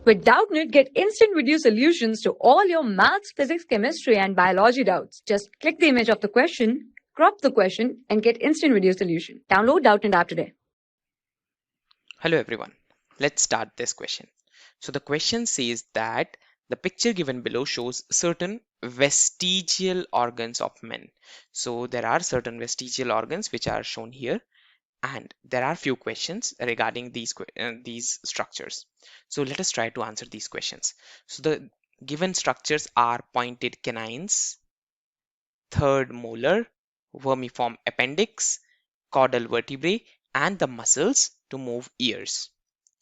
With Doubtnut, get instant video solutions to all your maths, physics, chemistry, and biology doubts. Just click the image of the question, crop the question, and get instant video solution. Download Doubtnut app today. Hello everyone, let's start this question. So the question says that the picture given below shows certain vestigial organs of men. So there are certain vestigial organs which are shown here, and there are few questions regarding these structures. So let us try to answer these questions. So the given structures are pointed canines, third molar, vermiform appendix, caudal vertebrae, and the muscles to move ears.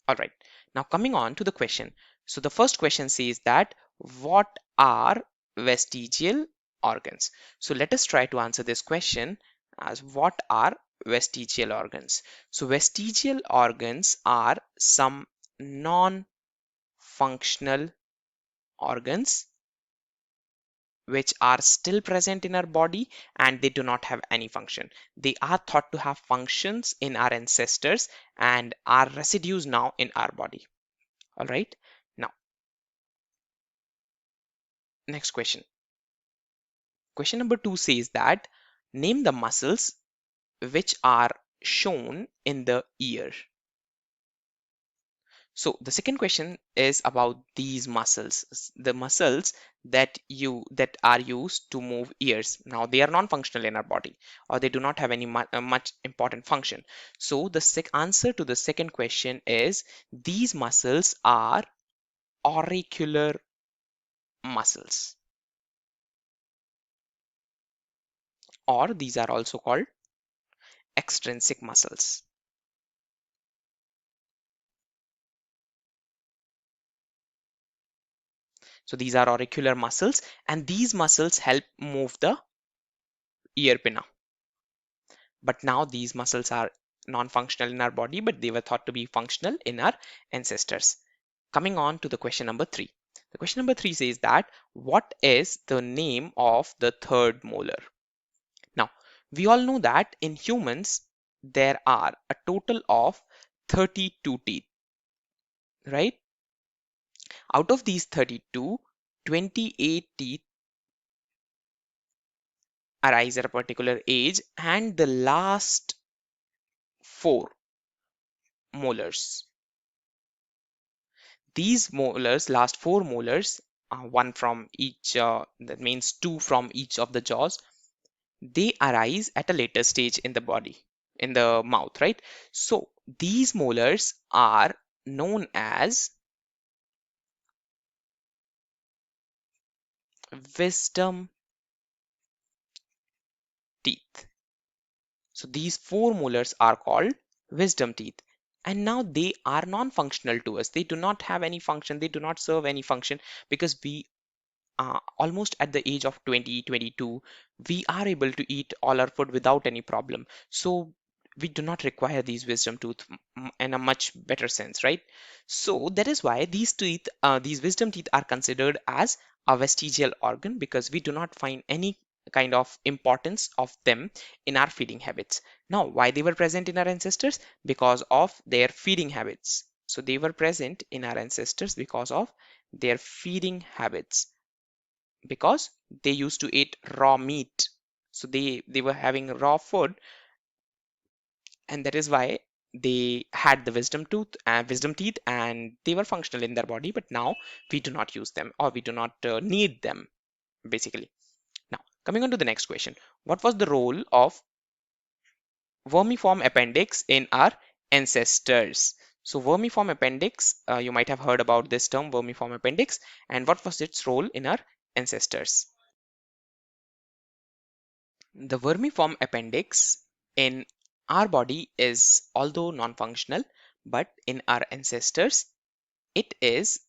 All right, now coming on to the question. So the first question says that what are vestigial organs? So let us try to answer this question as what are vestigial organs? So vestigial organs are some non-functional organs which are still present in our body and they do not have any function. They are thought to have functions in our ancestors and are residues now in our body. All right, now next question. Question number 2 says that name the muscles which are shown in the ear. So the second question is about these muscles, the muscles that are used to move ears. Now they are non-functional in our body, or they do not have any much important function. So the answer to the second question is these muscles are auricular muscles, or these are also called extrinsic muscles. So these are auricular muscles, and these muscles help move the ear pinna. But now these muscles are non-functional in our body, but they were thought to be functional in our ancestors. Coming on to the question number 3. The question number 3 says that what is the name of the third molar? Now, we all know that in humans, there are a total of 32 teeth, right? Out of these 32, 28 teeth arise at a particular age, and the last 4 molars. These molars, last 4 molars, one from each, that means 2 from each of the jaws, they arise at a later stage in the body, in the mouth, right? So these molars are known as wisdom teeth. So these 4 molars are called wisdom teeth. And now they are non-functional to us. They do not have any function. They do not serve any function because we almost at the age of 2022 we are able to eat all our food without any problem, so we do not require these wisdom tooth in a much better sense, right? So that is why these wisdom teeth are considered as a vestigial organ, because we do not find any kind of importance of them in our feeding habits. Now why they were present in our ancestors? Because of their feeding habits. So they were present in our ancestors because of their feeding habits, because they used to eat raw meat. So they were having raw food, and that is why they had the wisdom teeth, and they were functional in their body. But now we do not use them, or we do not need them, basically. Now coming on to the next question, what was the role of vermiform appendix in our ancestors? So vermiform appendix, you might have heard about this term, vermiform appendix, and what was its role in our ancestors? The vermiform appendix in our body is although non-functional, but in our ancestors, it is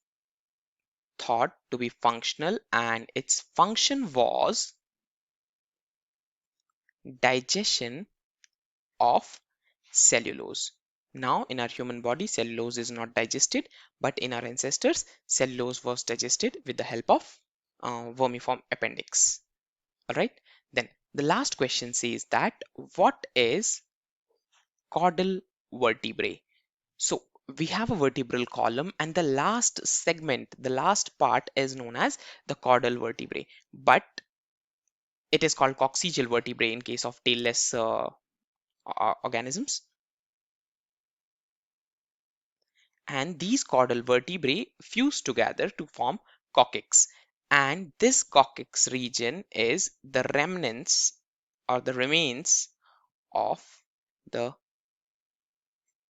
thought to be functional, and its function was digestion of cellulose. Now, in our human body, cellulose is not digested, but in our ancestors, cellulose was digested with the help of vermiform appendix. All right, then the last question says that what is caudal vertebrae? So we have a vertebral column, and the last segment, the last part is known as the caudal vertebrae, but it is called coccygeal vertebrae in case of tailless organisms. And these caudal vertebrae fuse together to form coccyx. And this coccyx region is the remnants or the remains of the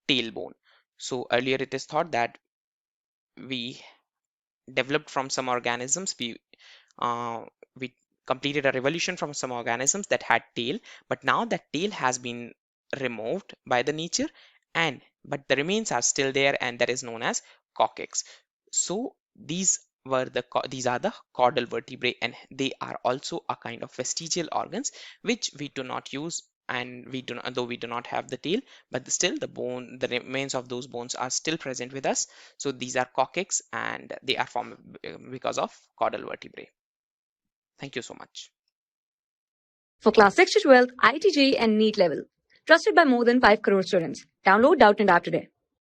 tailbone. So earlier it is thought that we developed from some organisms, we completed a revolution from some organisms that had tail, but now that tail has been removed by the nature, and but the remains are still there, and that is known as coccyx. So these are the caudal vertebrae, and they are also a kind of vestigial organs which we do not use, and we do not, though we do not have the tail, but still the remains of those bones are still present with us. So these are coccyx, and they are formed because of caudal vertebrae. Thank you so much. For class 6 to 12, IIT JEE and NEET level. Trusted by more than 5 crore students. Download Doubtnut app today.